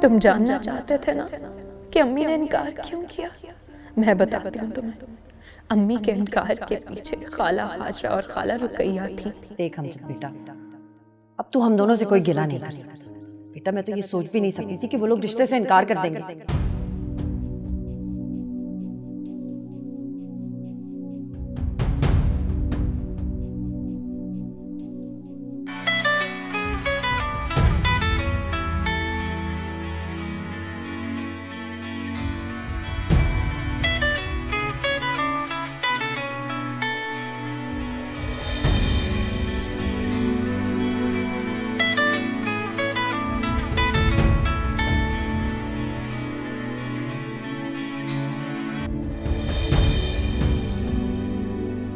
तुम जानना चाहते थे ना कि अम्मी ने इनकार क्यों किया? मैं बताती हूँ तुम्हें। अम्मी के इनकार के पीछे खाला हाजरा और खाला रुकैया थी। देख अमजद बेटा, अब तू हम दोनों से कोई गिला नहीं कर सकती बेटा। मैं तो ये सोच भी नहीं सकती थी कि वो लोग रिश्ते से इनकार कर देंगे।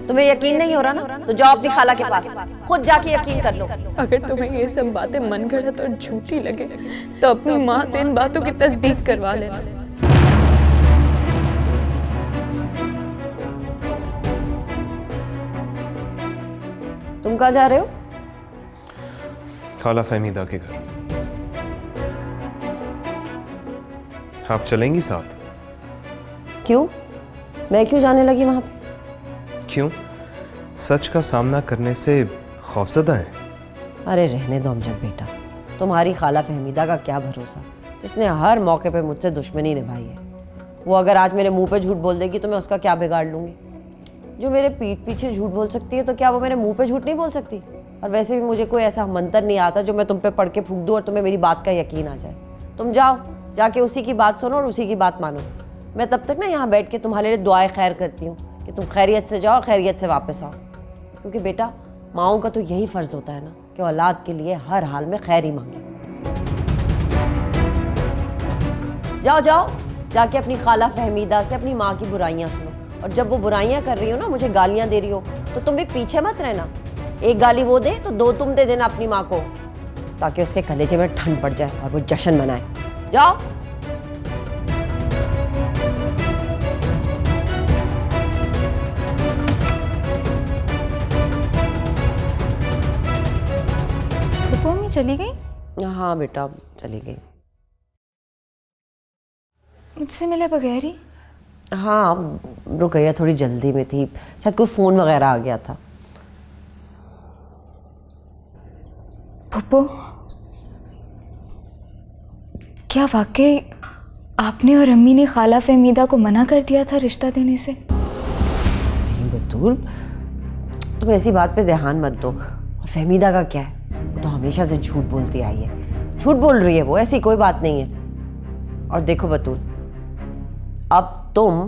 तुम्हें यकीन नहीं हो रहा ना, तो जाओ अपनी खाला के पास, खुद जाके यकीन कर लो। अगर तुम्हें ये सब बातें मनगढ़ंत और झूठी लगे तो अपनी माँ से इन बातों की तस्दीक करवा लेना। तुम कहाँ जा रहे हो? खाला फहमीदा के घर। आप चलेंगी साथ? क्यों? मैं क्यों जाने लगी वहां पे? क्यों? सच का सामना करने से खौफजदा है? अरे रहने दो अमजद बेटा, तुम्हारी खाला फहमीदा का क्या भरोसा, इसने हर मौके पे मुझसे दुश्मनी निभाई है। वो अगर आज मेरे मुंह पे झूठ बोल देगी तो मैं उसका क्या बिगाड़ लूंगी? जो मेरे पीठ पीछे झूठ बोल सकती है तो क्या वो मेरे मुंह पे झूठ नहीं बोल सकती? और वैसे भी मुझे कोई ऐसा मंत्र नहीं आता जो मैं तुम पे पढ़ के फूंक दूं और तुम्हें मेरी बात का यकीन आ जाए। तुम जाओ, जाके उसी की बात सुनो और उसी की बात मानो। मैं तब तक ना यहाँ बैठ के तुम्हारे लिए दुआएं खैर करती हूँ कि तुम खैरियत से जाओ और खैरियत से वापस आओ। क्योंकि बेटा, माओं का तो यही फ़र्ज़ होता है ना कि औलाद के लिए हर हाल में खैर ही मांगे। जाओ जाओ, जाके अपनी खाला फहमीदा से अपनी माँ की बुराइयाँ सुनो, और जब वो बुराइयाँ कर रही हो ना, मुझे गालियाँ दे रही हो, तो तुम भी पीछे मत रहना। एक गाली वो दे तो दो तुम दे देना अपनी माँ को, ताकि उसके कलेजे में ठंड पड़ जाए और वो जश्न मनाए। जाओ। मम्मी चली गई? हाँ बेटा, चली गई। मुझसे मिले बगैर ही? हाँ, रुकैया थोड़ी जल्दी में थी, शायद कोई फ़ोन वगैरह आ गया था। पप्पू, क्या वाकई आपने और अम्मी ने खाला फहमीदा को मना कर दिया था रिश्ता देने से? नहीं बतूल, तुम ऐसी बात पे ध्यान मत दो। फहमीदा का क्या है, वो तो हमेशा से झूठ बोलती आई है, झूठ बोल रही है वो, ऐसी कोई बात नहीं है। और देखो बतूल, अब तुम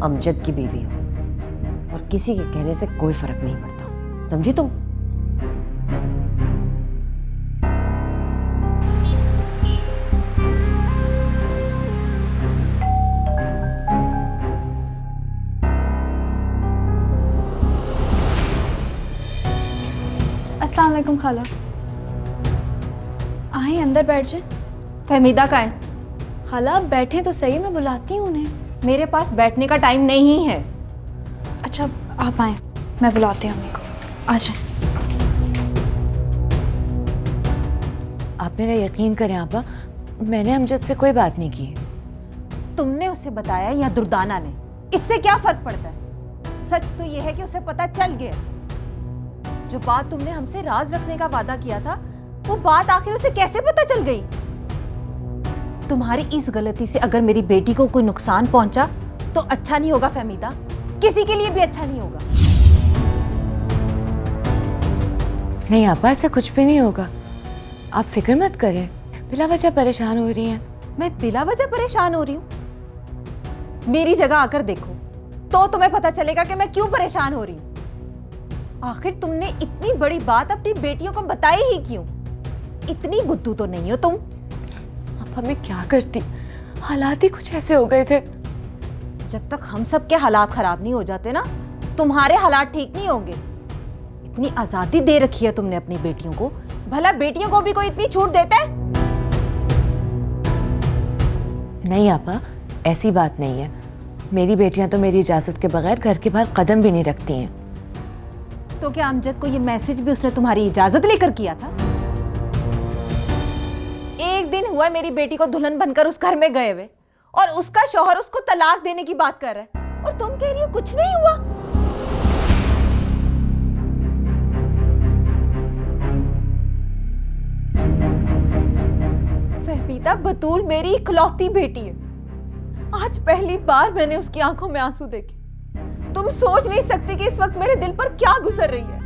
अमजद की बीवी हो और किसी के कहने से कोई फर्क नहीं पड़ता, समझी तुम? अस्सलाम वालेकुम खाला। आए अंदर बैठ जाए। फहमीदा का है? खाला आप बैठे तो सही, मैं बुलाती हूँ उन्हें। मेरे पास बैठने का टाइम नहीं है। अच्छा आप आए, मैं बुलाती हूँ अम्मी को। आ जाए। आप मेरा यकीन करें आपा, मैंने अमजद से कोई बात नहीं की। तुमने उसे बताया या दुर्दाना ने? इससे क्या फर्क पड़ता है? सच तो यह है कि उसे पता चल गया। जो बात तुमने हमसे राज रखने का वादा किया था, वो बात आखिर उसे कैसे पता चल गई? तुम्हारी इस गलती से अगर मेरी बेटी को कोई नुकसान पहुंचा तो अच्छा नहीं होगा फहमीदा, किसी के लिए भी अच्छा नहीं होगा। नहीं आपा, ऐसा कुछ भी नहीं होगा, आप फिक्र मत करें। बिला वजह परेशान हो रही हैं। मैं बिला वजह परेशान हो रही हूँ? मेरी जगह आकर देखो तो तुम्हें पता चलेगा कि मैं क्यों परेशान हो रही हूँ। आखिर तुमने इतनी बड़ी बात अपनी बेटियों को बताई ही क्यों? इतनी बुद्धू तो नहीं हो तुम। आपा मैं क्या करती, हालात ही कुछ ऐसे हो गए थे। जब तक हम सब के हालात खराब नहीं हो जाते ना, तुम्हारे हालात ठीक नहीं होंगे। इतनी आजादी दे रखी है तुमने अपनी बेटियों को, भला बेटियों को भी कोई इतनी छूट देता है? नहीं आपा, ऐसी बात नहीं है। मेरी बेटियां तो मेरी इजाजत के बगैर घर के बाहर कदम भी नहीं रखती हैं। तो क्या अमजद को ये मैसेज भी उसने तुम्हारी इजाजत लेकर किया था? एक दिन हुआ है मेरी बेटी को दुल्हन बनकर उस घर में गए हुए, और उसका शौहर उसको तलाक देने की बात कर रहा है, और तुम कह रही हो कुछ नहीं हुआ। फहमीदा, बतूल मेरी इकलौती बेटी है। आज पहली बार मैंने उसकी आंखों में आंसू देखे। तुम सोच नहीं सकती कि इस वक्त मेरे दिल पर क्या गुजर रही है।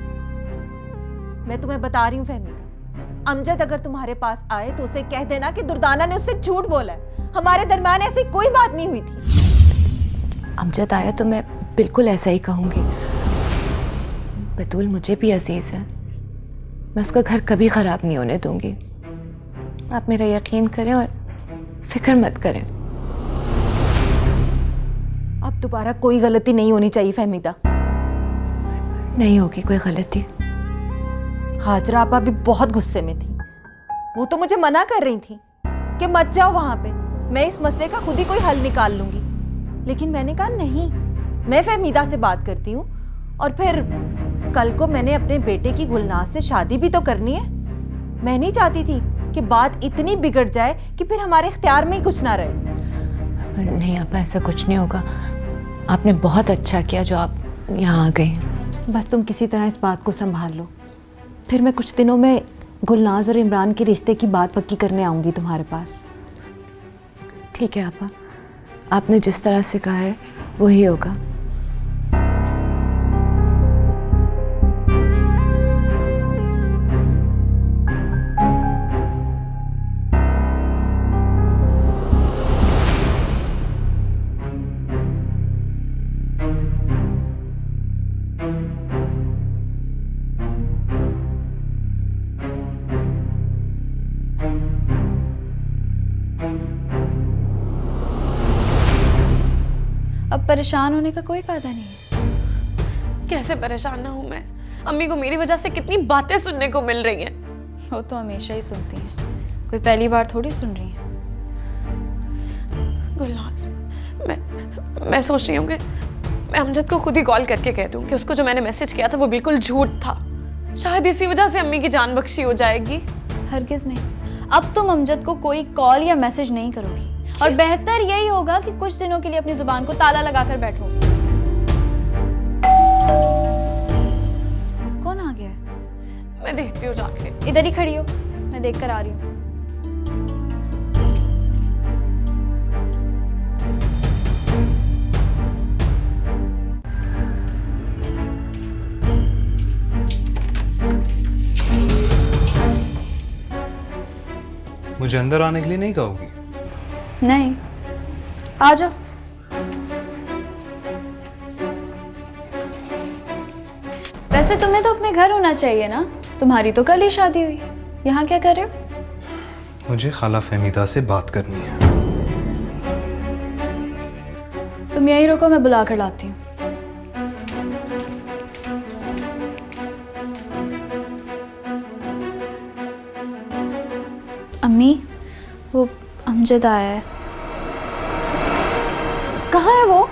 मैं तुम्हें बता रही हूँ फहमीदा, अमजद अगर तुम्हारे पास आए तो उसे कह देना कि दुर्दाना ने उससे झूठ बोला है। हमारे दरमियान ऐसी कोई बात नहीं हुई थी। अमजद आया तो मैं बिल्कुल ऐसा ही कहूँगी। बतूल मुझे भी अजीज़ है, मैं उसका घर कभी ख़राब नहीं होने दूंगी। आप मेरा यकीन करें और फिक्र मत करें। अब दोबारा कोई गलती नहीं होनी चाहिए फहमीदा। नहीं होगी कोई गलती। हाजरा आपा भी बहुत गुस्से में थी। वो तो मुझे मना कर रही थी कि मत जाओ वहां पे, मैं इस मसले का खुद ही कोई हल निकाल लूंगी। लेकिन मैंने कहा नहीं, मैं फहमीदा से बात करती हूँ, और फिर कल को मैंने अपने बेटे की गुलनाज से शादी भी तो करनी है। मैं नहीं चाहती थी कि बात इतनी बिगड़ जाए कि फिर हमारे इख्तियार में ही कुछ ना रहे। नहीं आपा, ऐसा कुछ नहीं होगा। आपने बहुत अच्छा किया जो आप यहाँ आ गई। बस तुम किसी तरह इस बात को संभाल लो, फिर मैं कुछ दिनों में गुलनाज और इमरान के रिश्ते की बात पक्की करने आऊँगी तुम्हारे पास। ठीक है आपा, आपने जिस तरह से कहा है वही होगा। अब परेशान होने का कोई फायदा नहीं है। कैसे परेशान ना हूँ मैं? अम्मी को मेरी वजह से कितनी बातें सुनने को मिल रही हैं। वो तो हमेशा ही सुनती हैं, कोई पहली बार थोड़ी सुन रही है। गुलनाज, मैं सोच रही हूँ कि मैं अमजद को खुद ही कॉल करके कह दूँ कि उसको जो मैंने मैसेज किया था वो बिल्कुल झूठ था। शायद इसी वजह से अम्मी की जान बख्शी हो जाएगी। हरगिज़ नहीं, अब तुम अमजद को कोई कॉल या मैसेज नहीं करोगी, और बेहतर यही होगा कि कुछ दिनों के लिए अपनी जुबान को ताला लगाकर बैठो। कौन आ गया है? मैं देखती हूँ जाके। इधर ही खड़ी हो, मैं देख कर आ रही हूँ। मुझे अंदर आने के लिए नहीं कहोगी? नहीं, आ जाओ। वैसे तुम्हें तो अपने घर होना चाहिए ना, तुम्हारी तो कल ही शादी हुई। यहाँ क्या कर रहे हो? मुझे खाला फहमीदा से बात करनी है। तुम यहीं रुको, मैं बुला कर लाती हूँ। अम्मी, वो अमजद आया है। कहाँ है वो?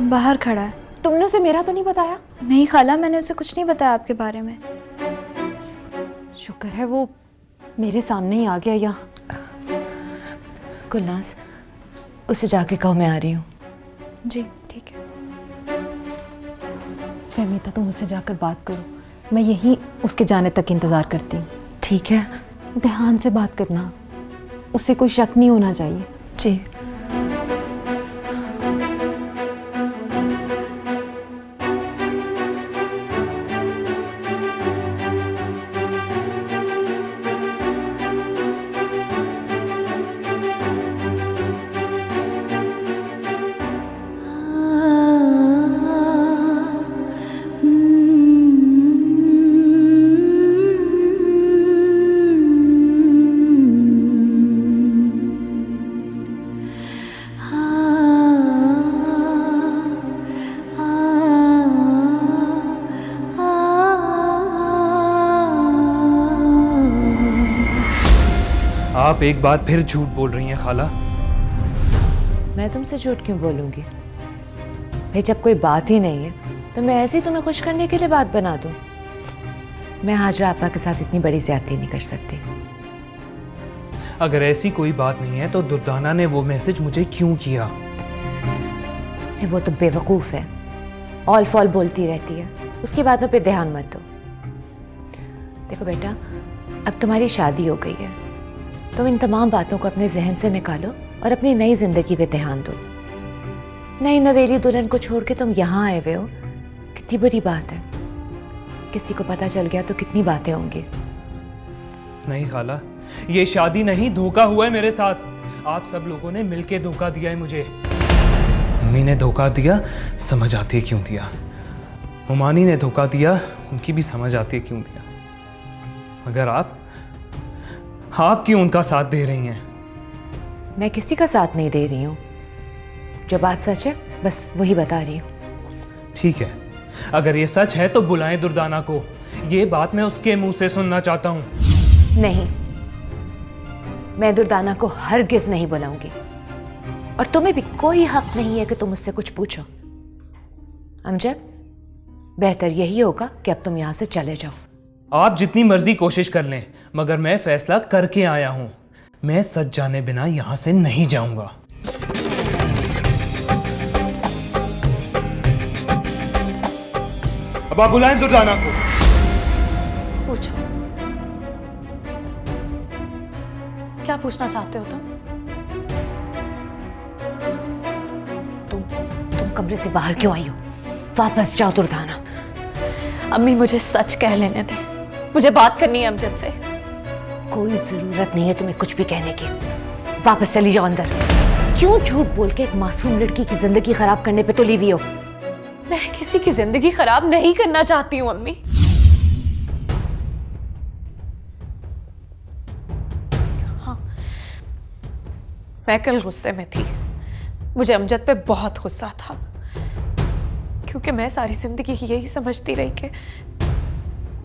बाहर खड़ा है। तुमने उसे मेरा तो नहीं बताया? नहीं खाला, मैंने उसे कुछ नहीं बताया आपके बारे में। शुक्र है वो मेरे सामने ही आ गया यहाँ। गुलनाज, उसे जाके कहो मैं आ रही हूँ। जी ठीक है। फहमीदा, तुम उससे जाकर बात करो, मैं यहीं उसके जाने तक इंतज़ार करती हूँ। ठीक है। ध्यान से बात करना, उसे कोई शक नहीं होना चाहिए। जी। आप एक बार फिर झूठ बोल रही हैं खाला। मैं तुमसे झूठ क्यों बोलूँगी भाई? जब कोई बात ही नहीं है तो मैं ऐसे ही तुम्हें खुश करने के लिए बात बना दूँ। मैं हाजरा आपा के साथ इतनी बड़ी ज्यादती नहीं कर सकती। अगर ऐसी कोई बात नहीं है तो दुर्दाना ने वो मैसेज मुझे क्यों किया? वो तो बेवकूफ़ है, ऑल फॉल बोलती रहती है, उसकी बातों पे ध्यान मत दो। देखो बेटा, अब तुम्हारी शादी हो गई है, तुम इन तमाम बातों को अपने जहन से निकालो और अपनी नई जिंदगी पे ध्यान दो। नई नवेली दुल्हन को छोड़ के तुम यहाँ आए हुए हो, कितनी बुरी बात है। किसी को पता चल गया तो कितनी बातें होंगी। नहीं खाला, ये शादी नहीं, धोखा हुआ है मेरे साथ। आप सब लोगों ने मिलके धोखा दिया है मुझे। मम्मी ने धोखा दिया, समझ आती है क्यों दिया। हुमानी ने धोखा दिया, उनकी भी समझ आती है क्यों दिया। मगर आप क्यों उनका साथ दे रही हैं? मैं किसी का साथ नहीं दे रही हूँ, जो बात सच है बस वही बता रही हूँ। ठीक है, अगर ये सच है तो बुलाएं दुर्दाना को। ये बात मैं उसके मुंह से सुनना चाहता हूँ। नहीं, मैं दुर्दाना को हरगिज नहीं बुलाऊंगी और तुम्हें भी कोई हक नहीं है कि तुम मुझसे कुछ पूछो। अमजद, बेहतर यही होगा कि अब तुम यहां से चले जाओ। आप जितनी मर्जी कोशिश कर लें, मगर मैं फैसला करके आया हूं। मैं सच जाने बिना यहां से नहीं जाऊंगा। अब आप बुलाएं दुर्दाना को। पूछो, क्या पूछना चाहते हो तुम कमरे से बाहर क्यों आई हो? वापस जाओ दुर्दाना। अम्मी, मुझे सच कह लेने दे, मुझे बात करनी है अमजद से। कोई जरूरत नहीं है तुम्हें कुछ भी कहने की, वापस चली जाओ अंदर। क्यों झूठ बोल के एक मासूम लड़की की जिंदगी खराब करने पे तुली हुई हो? मैं किसी की जिंदगी खराब नहीं करना चाहती हूँ अम्मी। हाँ, मैं कल गुस्से में थी। मुझे अमजद पे बहुत गुस्सा था, क्योंकि मैं सारी जिंदगी यही समझती रही कि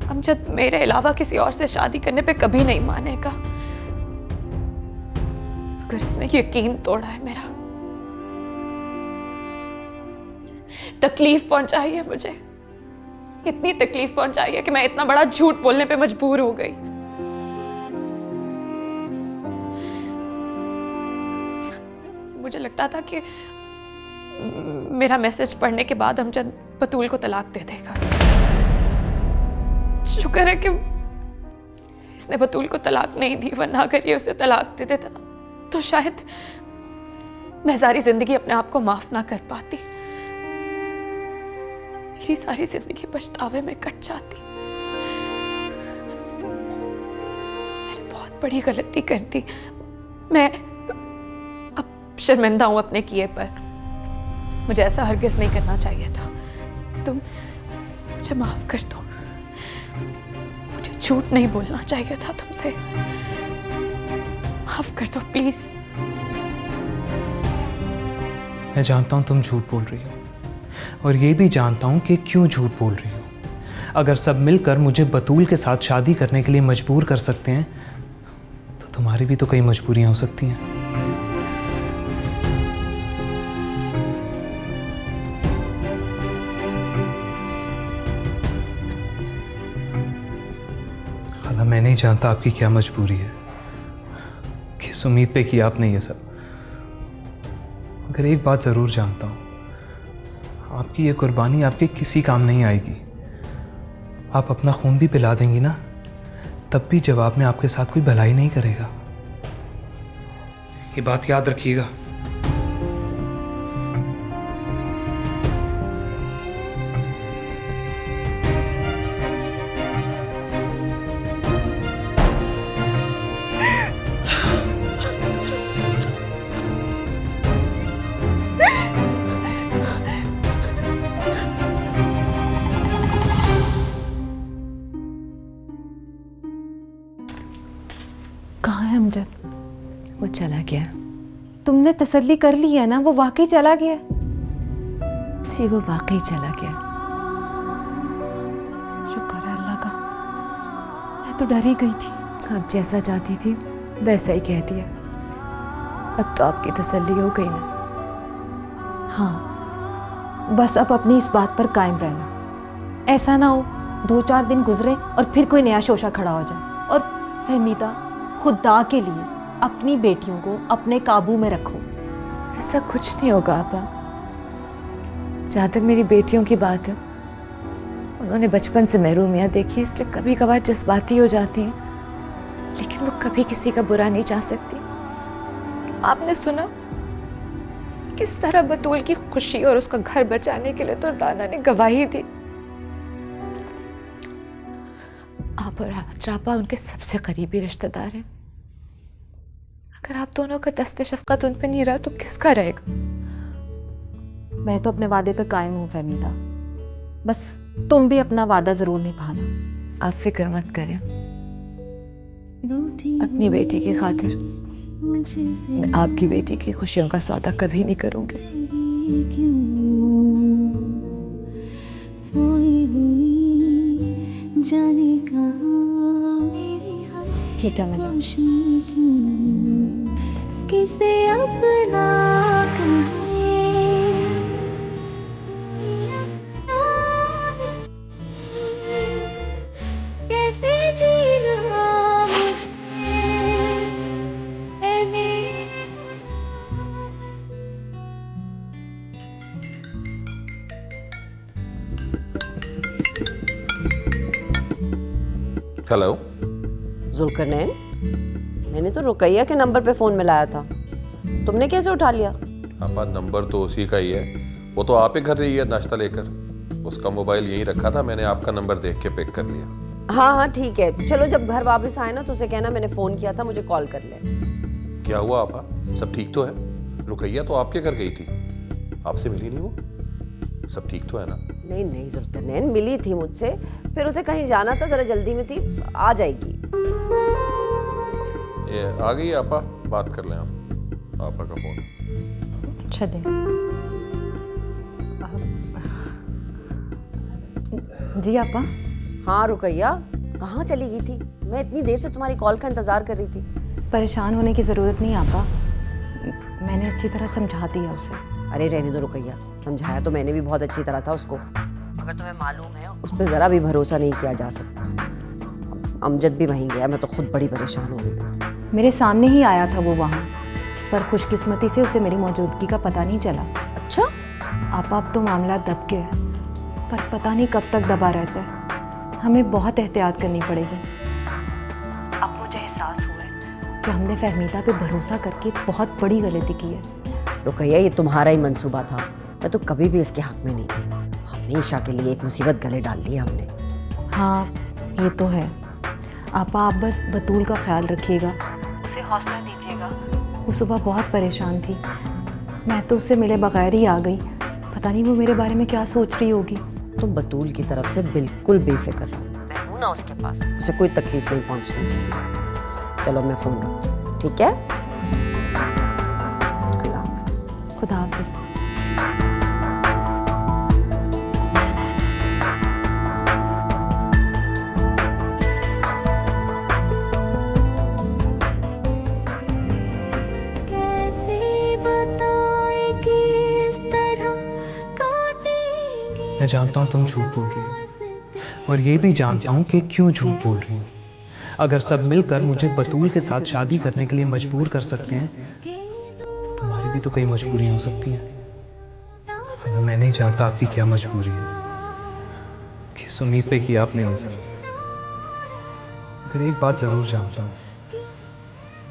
अमजद मेरे अलावा किसी और से शादी करने पे कभी नहीं मानेगा। मगर इसने यकीन तोड़ा है मेरा, तकलीफ पहुंचाई है मुझे, इतनी तकलीफ पहुंचाई है कि मैं इतना बड़ा झूठ बोलने पे मजबूर हो गई। मुझे लगता था कि मेरा मैसेज पढ़ने के बाद अमजद बतूल को तलाक दे देगा। शुक्र है कि इसने बतूल को तलाक नहीं दी, वरना अगर ये उसे तलाक दे देता तो शायद मैं सारी जिंदगी अपने आप को माफ ना कर पाती। मेरी सारी जिंदगी पछतावे में कट जाती। मैंने बहुत बड़ी गलती कर दी। मैं अब शर्मिंदा हूं अपने किए पर। मुझे ऐसा हरगिज नहीं करना चाहिए था। तुम मुझे माफ कर दो। मुझे झूठ नहीं बोलना चाहिए था तुमसे। माफ कर दो प्लीज। मैं जानता हूं तुम झूठ बोल रही हो, और ये भी जानता हूं कि क्यों झूठ बोल रही हो। अगर सब मिलकर मुझे बतूल के साथ शादी करने के लिए मजबूर कर सकते हैं, तो तुम्हारी भी तो कई मजबूरियां हो सकती हैं। खाला, मैं नहीं जानता आपकी क्या मजबूरी है, किस उम्मीद पे किया आपने ये सब। मगर एक बात ज़रूर जानता हूँ, आपकी ये कुर्बानी आपके किसी काम नहीं आएगी। आप अपना खून भी पिला देंगी ना, तब भी जवाब में आपके साथ कोई भलाई नहीं करेगा। ये बात याद रखिएगा। कहाँ है अमजद? वो चला गया। तुमने तसल्ली कर ली है ना, वो वाकई चला गया? जी, वो वाकई चला गया। शुक्र है अल्लाह का, मैं तो डर ही गई थी। आप जैसा चाहती थी वैसा ही कह दिया। अब तो आपकी तसल्ली हो गई ना। हाँ, बस अब अपनी इस बात पर कायम रहना। ऐसा ना हो 2-4 दिन गुजरे और फिर कोई नया शोशा खड़ा हो जाए। और फहमीदा, खुदा के लिए अपनी बेटियों को अपने काबू में रखो। ऐसा कुछ नहीं होगा आपा। जहाँ तक मेरी बेटियों की बात है, उन्होंने बचपन से महरूमियाँ देखी, इसलिए कभी कभार जज्बाती हो जाती हैं, लेकिन वो कभी किसी का बुरा नहीं चाह सकती। आपने सुना किस तरह बतूल की खुशी और उसका घर बचाने के लिए दुर्दाना ने गवाही दी। आप और चापा उनके सबसे करीबी रिश्तेदार हैं। अगर आप दोनों का दस्ते शफकत उन पे नहीं रहा तो किसका रहेगा? मैं तो अपने वादे पे कायम हूँ फहमीदा, बस तुम भी अपना वादा जरूर निभाना। आप फिक्र मत करें, अपनी बेटी की खातिर मैं आपकी बेटी की खुशियों का सौदा कभी नहीं करूंगी। ठीक है, मैं जाऊँ। किसे अपना कैसे जीना मुझे हेलो। जुल्करनैन, मैंने तो रुकैया के नंबर पे फ़ोन मिलाया था, तुमने कैसे उठा लिया? आपा नंबर तो उसी का ही है, वो तो आप ही घर रही है नाश्ता लेकर। उसका मोबाइल यहीं रखा था, मैंने आपका नंबर देख के पिक कर लिया। हाँ हाँ ठीक है, चलो जब घर वापस आए ना तो उसे कहना मैंने फ़ोन किया था, मुझे कॉल कर ले। क्या हुआ आपा, सब ठीक तो है? रुकैया तो आपके घर गई थी, आपसे मिली नहीं वो? सब ठीक तो है ना? नहीं नहीं जुल्करनैन, मिली थी मुझसे, फिर उसे कहीं जाना था, ज़रा जल्दी में थी, आ जाएगी। ये आ गई आपा, बात कर लें आप। आपा का फ़ोन। अच्छा दे। जी आपा। हाँ रुकैया, कहाँ चली गई थी? मैं इतनी देर से तुम्हारी कॉल का इंतज़ार कर रही थी। परेशान होने की ज़रूरत नहीं आपा, मैंने अच्छी तरह समझा दिया उसे। अरे रहने दो रुकैया, समझाया तो मैंने भी बहुत अच्छी तरह था उसको, मगर तुम्हें मालूम है उस पर ज़रा भी भरोसा नहीं किया जा सकता। अमजद भी वहीं गया, मैं तो खुद बड़ी परेशान हो गई। मेरे सामने ही आया था वो वहाँ, पर खुशकिस्मती से उसे मेरी मौजूदगी का पता नहीं चला। अच्छा? आपा अब तो मामला दब गया है, पर पता नहीं कब तक दबा रहता है। हमें बहुत एहतियात करनी पड़ेगी। अब मुझे एहसास हुआ है कि हमने फहमीदा पे भरोसा करके बहुत बड़ी गलती की है। रुकैया, ये तुम्हारा ही मंसूबा था, मैं तो कभी भी इसके हक में नहीं थी। हमेशा के लिए एक मुसीबत गले डाल ली हमने। हाँ ये तो है। आपा आप बस बतूल का ख्याल रखिएगा, उसे हौसला दीजिएगा। वो सुबह बहुत परेशान थी, मैं तो उससे मिले बगैर ही आ गई। पता नहीं वो मेरे बारे में क्या सोच रही होगी। तुम बतूल की तरफ से बिल्कुल बेफिक्र रहो, मैं हूं ना उसके पास, उसे कोई तकलीफ नहीं पहुंचने दूंगी। चलो मैं फ़ोन रखती हूँ, ठीक है? अल्लाह हाफ़िज़। खुदा हाफिज़। मैं जानता हूँ तुम झूठ बोल रही हो, और ये भी जानता हूँ कि क्यों झूठ बोल रही हो। अगर सब मिलकर मुझे बतूल के साथ शादी करने के लिए मजबूर कर सकते हैं, तुम्हारी भी तो कई मजबूरियाँ हो सकती हैं। मगर मैं नहीं जानता आपकी क्या मजबूरी है, किस उम्मीद पे कि आपने हमसे। मगर एक बात ज़रूर जानता हूँ,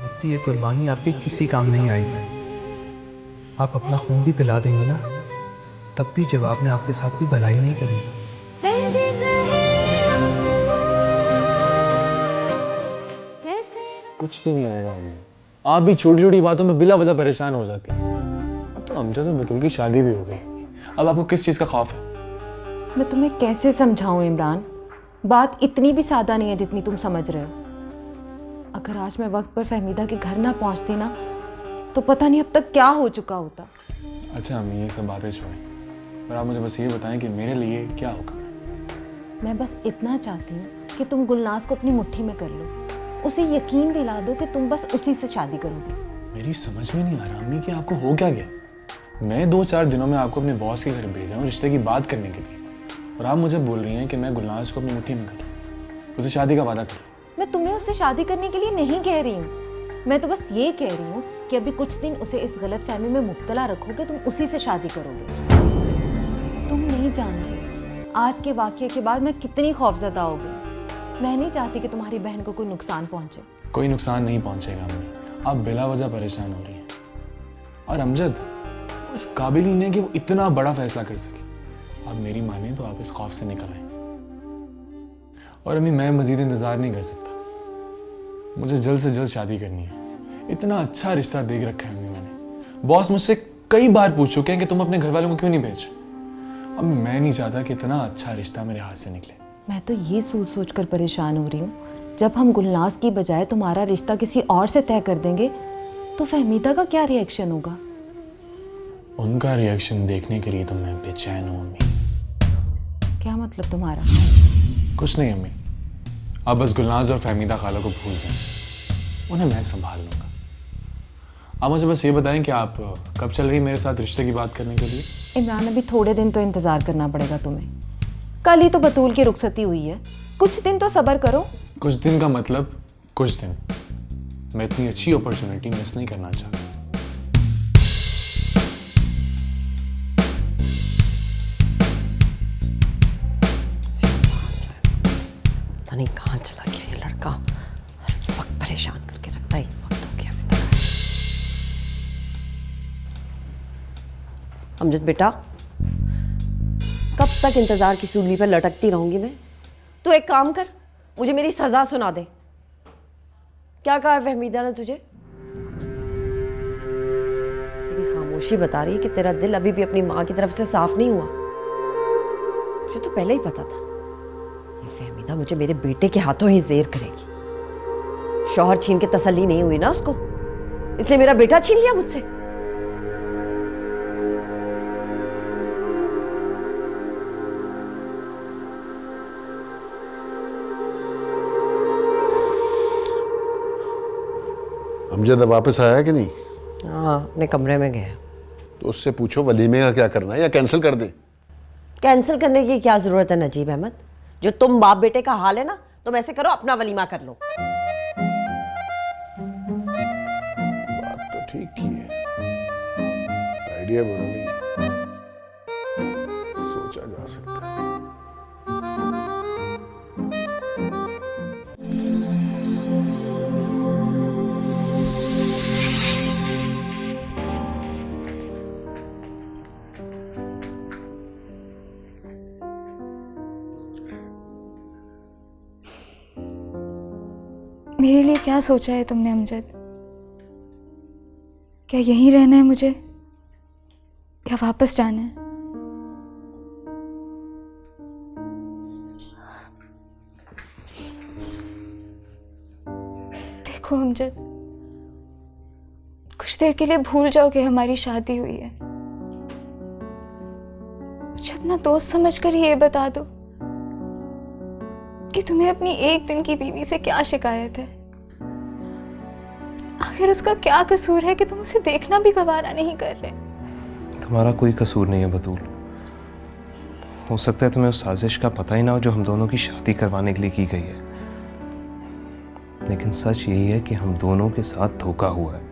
अपनी ये कुर्बानी आपके किसी काम नहीं आएगी। आप अपना खून भी पिला देंगे ना, तब भी जवाब में आपके साथ कोई भलाई नहीं करेगा। कुछ भी नहीं आएगा। आप भी छोटी छोटी बातों में बिला वजह परेशान हो जाती हैं। अब तो अमजद और बतूल की शादी भी हो गई, अब आपको किस चीज़ का खौफ है? मैं तुम्हें कैसे समझाऊं इमरान, बात इतनी भी सादा नहीं है जितनी तुम समझ रहे हो। अगर आज मैं वक्त पर फहमीदा के घर ना पहुंचती ना, तो पता नहीं अब तक क्या हो चुका होता। अच्छा अम्मी, ये सब बातें छोड़ें, पर आप मुझे बस ये बताएं कि मेरे लिए क्या होगा। मैं बस इतना चाहती हूँ कि तुम गुलनाज को अपनी मुट्ठी में कर लो, उसे यकीन दिला दो कि तुम बस उसी से शादी करोगे। मेरी समझ में नहीं आ रहा अम्मी कि आपको हो क्या गया। मैं 2-4 दिनों में आपको अपने बॉस के घर भेजा हूँ रिश्ते की बात करने के लिए, और आप मुझे बोल रही हैं कि मैं गुलनाज को अपनी मुट्ठी में कर लूँ, उसे शादी का वादा कर लूँ। मैं तुम्हें उससे शादी करने के लिए नहीं कह रही हूँ, मैं तो बस ये कह रही हूँ कि अभी कुछ दिन उसे इस गलत फहमी में मुब्तला रखोगे, तुम उसी से शादी करोगे। तुम नहीं जानते आज के वाकये के बाद मैं कितनी खौफजदा हो गई। मैं नहीं चाहती कि तुम्हारी बहन को कोई नुकसान पहुंचे। कोई नुकसान नहीं पहुंचेगा अम्मी, आप बिला वजह परेशान हो रही हैं। और अमजद इस काबिल ही नहीं कि वो इतना बड़ा फैसला कर सके। आप मेरी माने तो आप इस खौफ से निकल आए। और अम्मी मैं मजीद इंतजार नहीं कर सकता, मुझे जल्द से जल्द शादी करनी है। इतना अच्छा रिश्ता देख रखा है अम्मी मैंने। बॉस मुझसे कई बार पूछ चुके हैं कि तुम अपने घर वालों को क्यों नहीं भेज। अब मैं नहीं चाहता कि इतना अच्छा रिश्ता मेरे हाथ से निकले। मैं तो ये सोच सोच कर परेशान हो रही हूँ, जब हम गुलनाज की बजाय तुम्हारा रिश्ता किसी और से तय कर देंगे तो फहमीदा का क्या रिएक्शन होगा? उनका रिएक्शन देखने के लिए तो मैं बेचैन हूँ अम्मी। क्या मतलब तुम्हारा? कुछ नहीं अम्मी, अब बस गुलनाज और फहमीदा खाला को भूल जाएं, उन्हें मैं संभाल लूंगा। आप मुझे बस ये बताएं कि आप कब चल रही मेरे साथ रिश्ते की बात करने के लिए? इमरान, अभी थोड़े दिन तो इंतजार करना पड़ेगा तुम्हें। कल ही तो बतूल की रुखसती हुई है, कुछ दिन तो सब्र करो। कुछ दिन का मतलब कुछ दिन। मैं इतनी अच्छी अपॉर्चुनिटी मिस नहीं करना चाहता। पता नहीं कहाँ चला गया ये लड़का, हर वक्त परेशान करके रखता है। वक्त हो गया अभी तक। अमजद बेटा, कब तक इंतजार की सूली पर लटकती रहूंगी मैं? तू एक काम कर, मुझे मेरी सजा सुना दे। क्या कहा है फहमीदा ने तुझे? तेरी खामोशी बता रही है कि तेरा दिल अभी भी अपनी माँ की तरफ से साफ नहीं हुआ। मुझे तो पहले ही पता था ये फहमीदा मुझे मेरे बेटे के हाथों ही जेर करेगी। शौहर छीन के तसल्ली नहीं हुई ना उसको, इसलिए मेरा बेटा छीन लिया मुझसे। अमजद वापस आया कि नहीं? हाँ, अपने कमरे में गया। तो उससे पूछो वलीमे का क्या करना है या कैंसिल कर दे। कैंसिल करने की क्या जरूरत है नजीब अहमद? जो तुम बाप बेटे का हाल है ना, तुम ऐसे करो, अपना वलीमा कर लो। बात तो ठीक की है, आइडिया बुरा नहीं है, सोचा जा सकता है। मेरे लिए क्या सोचा है तुमने अमजद? क्या यहीं रहना है मुझे या वापस जाना है? देखो अमजद, कुछ देर के लिए भूल जाओ कि हमारी शादी हुई है। मुझे अपना दोस्त समझकर ये बता दो कि तुम्हें अपनी एक दिन की बीवी से क्या शिकायत है। आखिर उसका क्या कसूर है कि तुम उसे देखना भी गवारा नहीं कर रहे? तुम्हारा कोई कसूर नहीं है बतूल। हो सकता है तुम्हें उस साजिश का पता ही ना हो जो हम दोनों की शादी करवाने के लिए की गई है, लेकिन सच यही है कि हम दोनों के साथ धोखा हुआ है।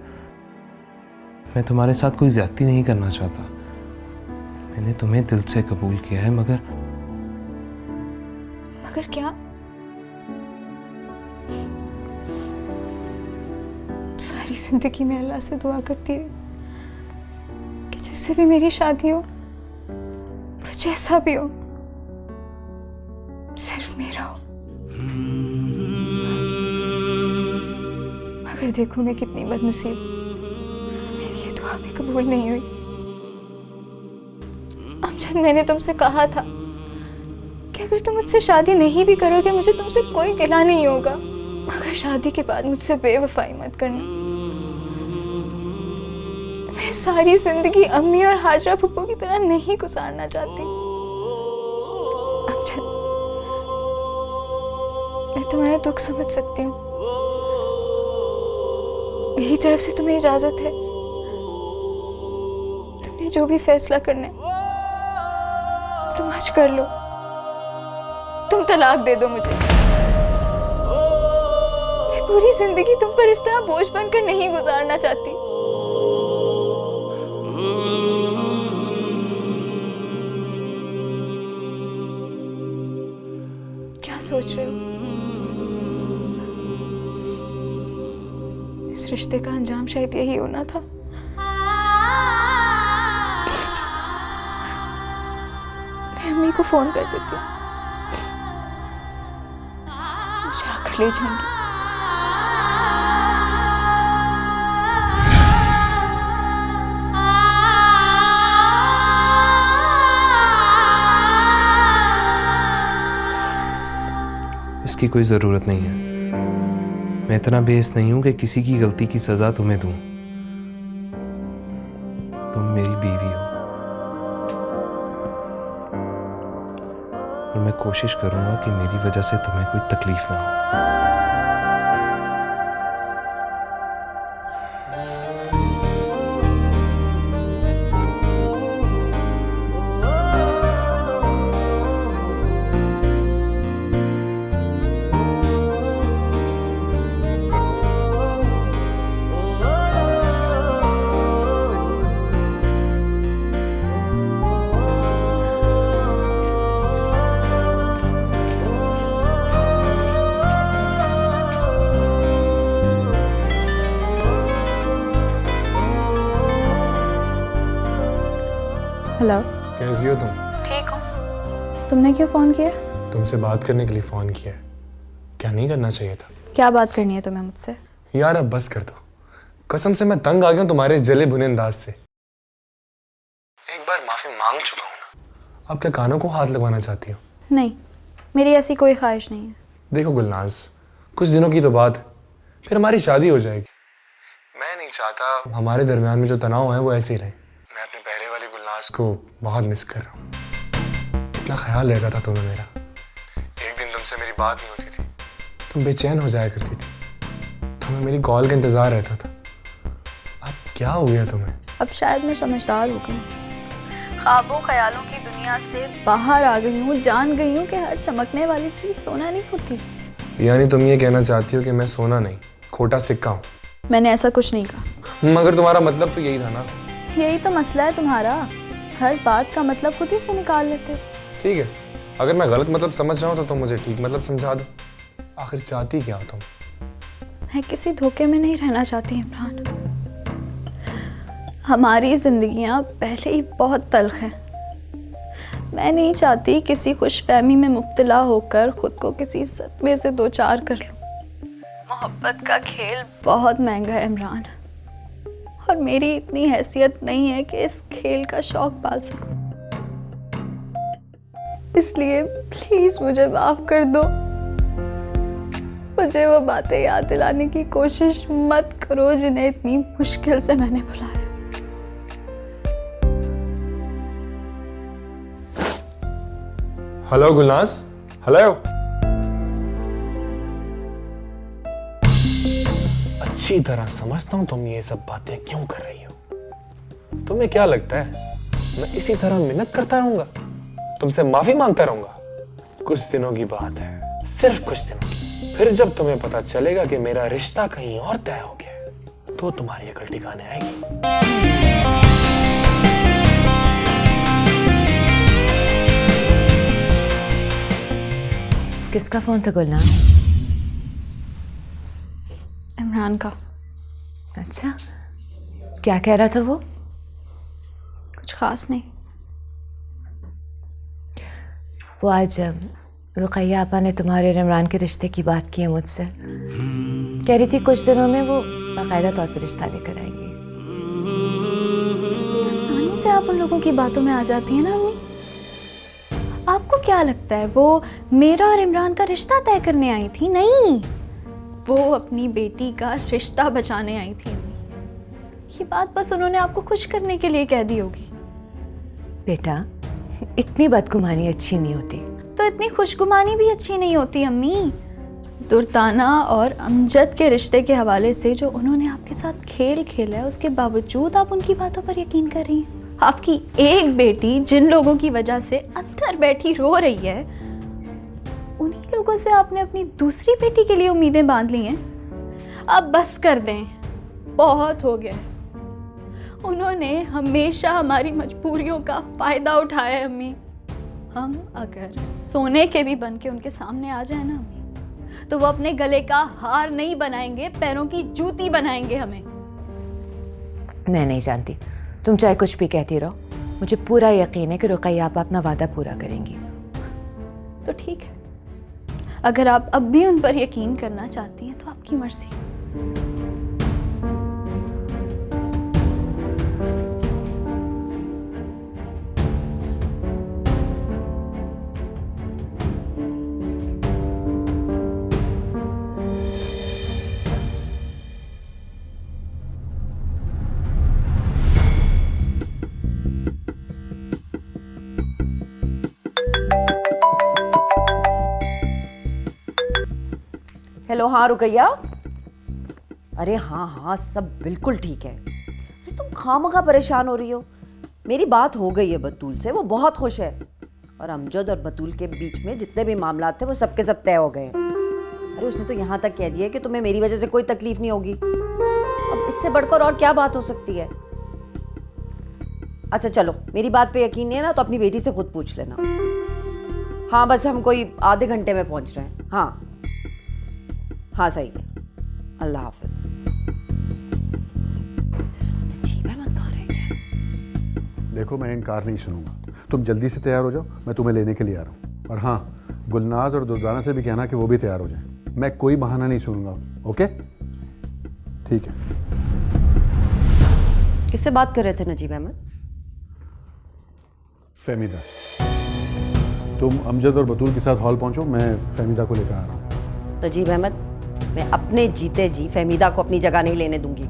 मैं तुम्हारे साथ कोई ज्यादती नहीं करना चाहता। मैंने तुम्हें दिल से कबूल किया है, मगर क्या? सारी जिंदगी में अल्लाह से दुआ करती रही कि जिससे भी मेरी शादी हो, वो जैसा भी हो, सिर्फ मेरा हो। मगर देखो मैं कितनी बदनसीब हूं, मेरी ये दुआ भी कबूल नहीं हुई। अमजद, मैंने तुमसे कहा था कि अगर तुम मुझसे शादी नहीं भी करोगे, मुझे तुमसे कोई गिला नहीं होगा, मगर शादी के बाद मुझसे बेवफाई मत करना। मैं सारी जिंदगी अम्मी और हाजरा फुप्पो की तरह नहीं गुजारना चाहती। अमजद, मैं तुम्हारा दुख समझ सकती हूँ। मेरी तरफ से तुम्हें इजाजत है, तुमने जो भी फैसला करना है तुम आज कर लो। तुम तलाक दे दो मुझे, मैं पूरी जिंदगी तुम पर इस तरह बोझ बनकर नहीं गुजारना चाहती। क्या सोच रहे हो? इस रिश्ते का अंजाम शायद यही होना था। मैं अम्मी को फोन कर देती हूँ, मुझे आकर ले जाएंगी। इसकी कोई ज़रूरत नहीं है। मैं इतना बेइज्जत नहीं हूं कि किसी की गलती की सज़ा तुम्हें दूं। तुम मेरी बीवी हो और मैं कोशिश करूंगा कि मेरी वजह से तुम्हें कोई तकलीफ ना हो। हेलो, कैसी हो तुम? ठीक हूँ। तुमने क्यों फोन किया? तुमसे बात करने के लिए फोन किया है। क्या नहीं करना चाहिए था? क्या बात करनी है तुम्हें मुझसे? यार अब बस कर दो। कसम से मैं तंग आ गया हूं तुम्हारे जले भुने अंदाज से। एक बार माफी मांग चुका हूं ना। अब क्या कानों को हाथ लगवाना चाहती हो? नहीं, मेरी ऐसी कोई ख्वाहिश नहीं है। देखो गुलनाज, कुछ दिनों की तो बात, फिर हमारी शादी हो जाएगी। मैं नहीं चाहता हमारे दरमियान में जो तनाव है वो ऐसे ही रहे। मैं अपने पहले वाली गुलनाज को बहुत मिस कर रहा हूँ। इतना ख्याल रहता था तुम्हें मेरा। एक दिन तुमसे मेरी बात नहीं होती थी, तुम बेचैन हो जाया करती थी, तुम्हें मेरी कॉल का इंतजार रहता था। अब क्या हो गया तुम्हें? अब शायद मैं समझदार हो गई, ख्वाबों ख्यालों की दुनिया से बाहर आ गई हूँ, जान गई हूँ कि हर चमकने वाली चीज सोना नहीं होती। यानी तुम ये कहना चाहती हो कि मैं सोना नहीं, खोटा सिक्का हूँ? मैंने ऐसा कुछ नहीं कहा। मगर तुम्हारा मतलब तो यही था ना? यही तो मसला है तुम्हारा, हर बात का मतलब खुद ही से निकाल लेते हो। ठीक है, अगर मैं गलत मतलब समझ रहा हूँ तो तुम मुझे ठीक मतलब समझा दो। आखिर चाहती क्या हो तुम? मैं किसी धोखे में नहीं रहना चाहती इमरान। हमारी जिंदगियां पहले ही बहुत तल्ख हैं। मैं नहीं चाहती किसी खुशफहमी में मुब्तला होकर खुद को किसी सदमे से दो चार कर लूं। मोहब्बत का खेल बहुत महंगा है इमरान, और मेरी इतनी हैसियत नहीं है कि इस खेल का शौक पाल सकूं। इसलिए प्लीज मुझे माफ कर दो। मुझे वो बातें याद दिलाने की कोशिश मत करो जिन्हें इतनी मुश्किल से मैंने भुलाया। Hello Gulnaz, hello. अच्छी तरह समझता हूँ तुम ये सब बातें क्यों कर रही हो। तुम्हें क्या लगता है मैं इसी तरह मिन्नत करता रहूंगा, तुमसे माफी मांगता रहूंगा? कुछ दिनों की बात है, सिर्फ कुछ दिनों की। फिर जब तुम्हें पता चलेगा कि मेरा रिश्ता कहीं और तय हो गया तो तुम्हारी अकल ठिकाने आएगी। किसका फोन था गुलनाज? इमरान का। अच्छा, क्या कह रहा था वो? कुछ खास नहीं। वो आज रुकैया आपा ने तुम्हारे और इमरान के रिश्ते की बात की है मुझसे। कह रही थी कुछ दिनों में वो बाकायदा तौर पर रिश्ता लेकर आएंगे। आसानी से आप उन लोगों की बातों में आ जाती हैं ना अम्मी। आपको क्या लगता है वो मेरा और इमरान का रिश्ता तय करने आई थी? नहीं, वो अपनी बेटी का रिश्ता बचाने आई थी अम्मी। ये बात बस उन्होंने आपको खुश करने के लिए कह दी होगी। बेटा, इतनी बदगुमानी अच्छी नहीं होती। तो इतनी खुशगुमानी भी अच्छी नहीं होती अम्मी। दुर्दाना और अमजद के रिश्ते के हवाले से जो उन्होंने आपके साथ खेल खेला है, उसके बावजूद आप उनकी बातों पर यकीन कर रही हैं। आपकी एक बेटी जिन लोगों की वजह से अंदर बैठी रो रही है, उन्हीं लोगों से आपने अपनी दूसरी बेटी के लिए उम्मीदें बांध ली हैं। अब बस कर दें, बहुत हो गया है। उन्होंने हमेशा हमारी मजबूरियों का फायदा उठाया है अम्मी। हम अगर सोने के भी बन के उनके सामने आ जाए ना अम्मी, तो वो अपने गले का हार नहीं बनाएंगे, पैरों की जूती बनाएंगे हमें। मैं नहीं जानती, तुम चाहे कुछ भी कहती रहो, मुझे पूरा यकीन है कि रुकैया आप अपना वादा पूरा करेंगी। तो ठीक है, अगर आप अब भी उन पर यकीन करना चाहती हैं तो आपकी मर्जी। हेलो, हाँ रुकैया। अरे हाँ हाँ, सब बिल्कुल ठीक है। अरे तुम खामखा परेशान हो रही हो। मेरी बात हो गई है बतूल से, वो बहुत खुश है। और अमजद और बतूल के बीच में जितने भी मामला थे वो सबके सब तय हो गए हैं। अरे उसने तो यहाँ तक कह दिया कि तुम्हें मेरी वजह से कोई तकलीफ नहीं होगी। अब इससे बढ़कर और क्या बात हो सकती है। अच्छा चलो, मेरी बात पे यकीन नहीं है ना तो अपनी बेटी से खुद पूछ लेना। हाँ बस हम कोई आधे घंटे में पहुँच रहे हैं। हाँ हाँ सही है, अल्लाह हाफिज। देखो मैं इनकार नहीं सुनूंगा, तुम जल्दी से तैयार हो जाओ, मैं तुम्हें लेने के लिए आ रहा हूँ। और हाँ, गुलनाज और दुर्दाना से भी कहना कि वो भी तैयार हो जाए। मैं कोई बहाना नहीं सुनूंगा। ओके ठीक है। किससे बात कर रहे थे नजीब अहमद? फहमीदा से। तुम अमजद और बतूल के साथ हॉल पहुंचो, मैं फहमीदा को लेकर आ रहा हूँ। नजीब अहमद, मैं अपने जीते जी फहमीदा को अपनी जगह नहीं लेने दूंगी।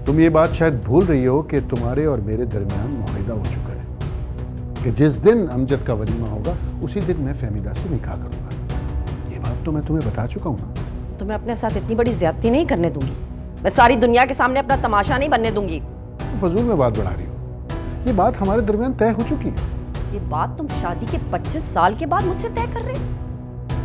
तुम ये बात शायद भूल रही हो कि तुम्हारे और मेरे दरमियान मुआहिदा हो चुका है कि जिस दिन अमजद का वलीमा होगा उसी दिन मैं फहमीदा से निकाह करूंगा। ये बात तो मैं तुम्हें बता चुका हूँ ना। तुम्हें अपने साथ इतनी बड़ी ज्यादती नहीं करने दूंगी। मैं सारी दुनिया के सामने अपना तमाशा नहीं बनने दूंगी। फजूल में बात बढ़ा रही हो। ये बात हमारे दरमियान तय हो चुकी है। ये बात तुम शादी के 25 साल के बाद मुझसे तय कर रहे हो?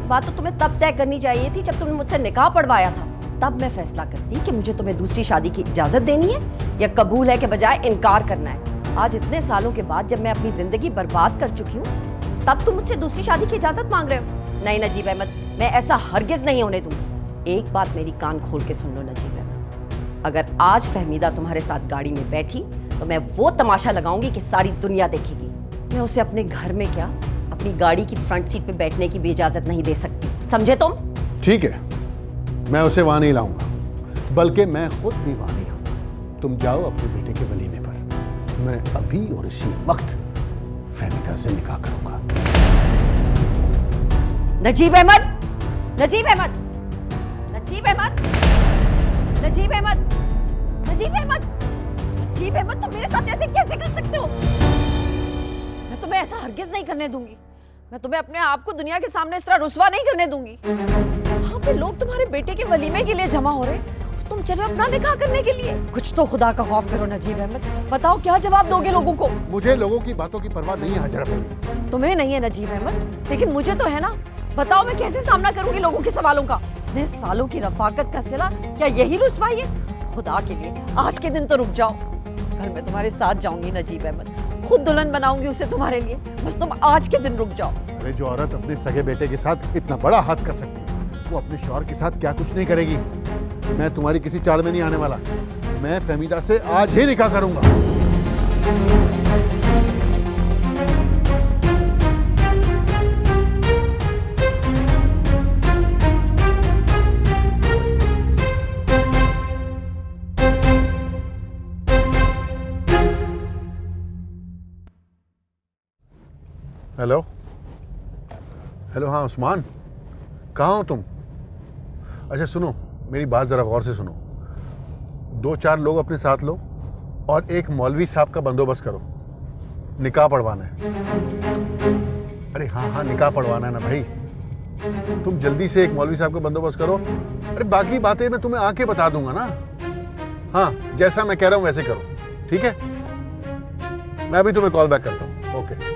बात तो तुम्हें तब तय करनी चाहिए थी जब तुमने मुझसे निकाह पढ़वाया था। तब मैं फैसला करती कि मुझे तुम्हें दूसरी शादी की इजाजत देनी है या कबूल है के बजाय इनकार करना है। आज इतने सालों के बाद जब मैं अपनी जिंदगी बर्बाद कर चुकी हूँ, तब तुम मुझसे दूसरी शादी की इजाजत मांग रहे हो? नहीं नजीब अहमद, मैं ऐसा हरगिज नहीं होने दूंगी। एक बात मेरी कान खोल के सुन लो नजीब अहमद, अगर आज फहमीदा तुम्हारे साथ गाड़ी में बैठी तो मैं वो तमाशा लगाऊंगी कि सारी दुनिया देखेगी। मैं उसे अपने घर में क्या, अपनी गाड़ी की फ्रंट सीट पे बैठने की भी इजाजत नहीं दे सकती, समझे तुम? ठीक है, मैं उसे वहां नहीं लाऊंगा, बल्कि मैं खुद भी वहां नहीं आऊंगा। तुम जाओ अपने बेटे के वलीमे पर। मैं अभी और इसी वक्त फहमीदा से निकाह करूंगा। नजीब अहमद, नजीब अहमद, नजीब अहमद, नजीब अहमद, नजीब अहमद, नजीब अहमद, तुम मेरे साथ ऐसे कैसे कर सकते हो? मैं तुम्हें ऐसा हरगिज नहीं करने दूंगी। मैं तुम्हें अपने आप को दुनिया के सामने इस तरह रुस्वा नहीं करने दूंगी। वहां पे लोग तुम्हारे बेटे के वलीमे के लिए जमा हो रहे हैं, तुम चलो अपना निकाह करने के लिए। कुछ तो खुदा का खौफ करो नजीब अहमद। बताओ क्या जवाब दोगे लोगों को? मुझे लोगों की बातों की परवाह नहीं है हाजरा पड़ी। तुम्हें नहीं है नजीब अहमद, लेकिन मुझे तो है ना। बताओ मैं कैसे सामना करूंगी लोगों के सवालों का? इतने सालों की रफाकत का सिला क्या यही रुस्वाई है? खुदा के लिए आज के दिन तो रुक जाओ। कल मैं तुम्हारे साथ जाऊंगी नजीब अहमद, खुद दुल्हन बनाऊंगी उसे तुम्हारे लिए। बस तुम आज के दिन रुक जाओ। अरे जो औरत अपने सगे बेटे के साथ इतना बड़ा हाथ कर सकती है, वो अपने शौहर के साथ क्या कुछ नहीं करेगी। मैं तुम्हारी किसी चाल में नहीं आने वाला। मैं फहमीदा से आज ही निकाह करूंगा। हेलो हेलो, हाँ उस्मान, कहाँ हो तुम? अच्छा सुनो, मेरी बात ज़रा गौर से सुनो। 2-4 लोग अपने साथ लो और एक मौलवी साहब का बंदोबस्त करो। निकाह पढ़वाना है। अरे हाँ हाँ, निकाह पढ़वाना है ना भाई। तुम जल्दी से एक मौलवी साहब का बंदोबस्त करो। अरे बाकी बातें मैं तुम्हें आके बता दूंगा ना। हाँ, जैसा मैं कह रहा हूँ वैसे करो, ठीक है? मैं अभी तुम्हें कॉल बैक करता हूँ। ओके।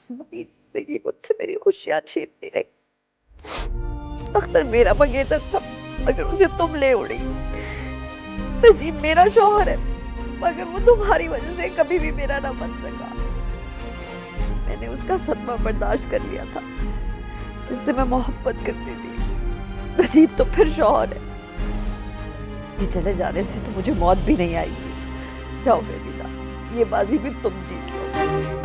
सारी जिंदगी मुझसे मेरी खुशियां छीनती रही। अख्तर मेरा मंगेतर था मगर उसे तुम ले उड़ी। नजीब मेरा शौहर है मगर वो तुम्हारी वजह से कभी भी मेरा ना बन सका। मैंने उसका सदमा बर्दाश्त कर लिया था जिससे मैं मोहब्बत करती थी। नजीब तो फिर शौहर है, इसके चले जाने से तो मुझे मौत भी नहीं आएगी। जाओ फेमिदा, ये बाजी भी तुम जीत लो।